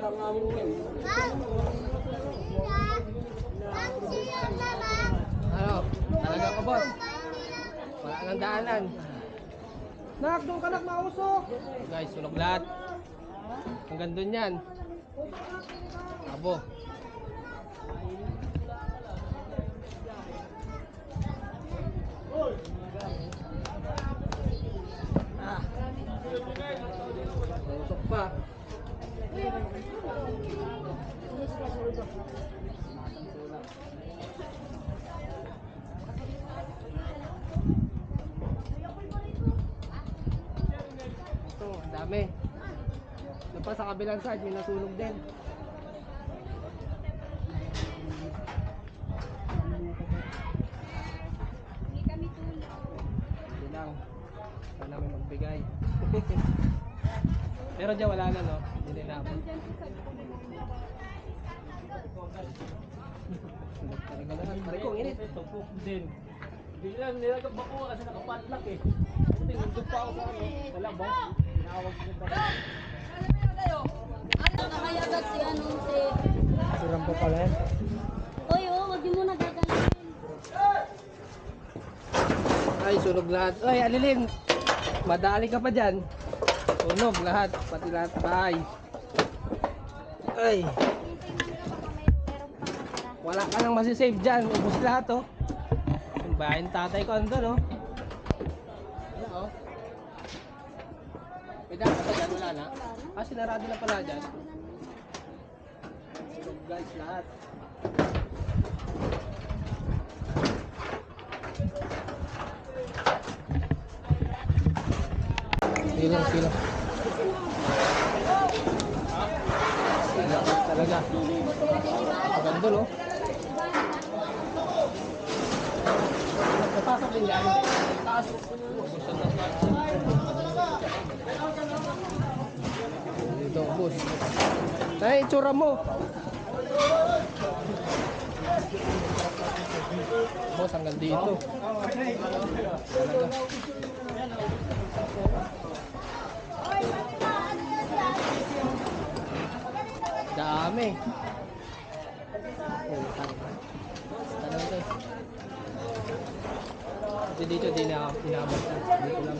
Ano? Talaga ka, boss? Wala nang daanan. Nak, doon ka nak mausok. Guys, sunog lahat. Hanggang doon yan. Abo. Usok pa. Ito, ang dami. Doon pa sa kabilang side, may nasunog din. Hindi kami tulog. Hindi lang. Sana may magbigay. Pero dyan wala na, no? Hindi nila ako. Nandyan po sa likod ng mga Talaga lahat. Pare ko, ang init. Tupok din. Biglang nilagap ako kasi nakapadlock eh. Buti nandun pa ako sa ano. Wala ba? Tinawag ko pa. Ano nakayagat si anong si... Suram pa pala yan. Oy, oh, wag mo na gagalawin. Ay, sunog lahat. Ay, Alilin. Madali ka pa dyan. Sunog lahat. Pati lahat bahay. Ay. Wala ka nang masisave dyan. Ubus lahat, oh. Yung bahay ng tatay ko andun, oh. Ano, oh. May dapat pa dyan, wala na. Ah, sinarado na pala dyan. Sunog guys, lahat. Silang. Silang talaga. Maganda, no? Napasok din yan. Taas. Dito, boss. Ay, itsura mo. Boss, hanggang dito. Talaga. Dami. Oh, tanong ito. Kasi dito di na inabot na. Dito lang.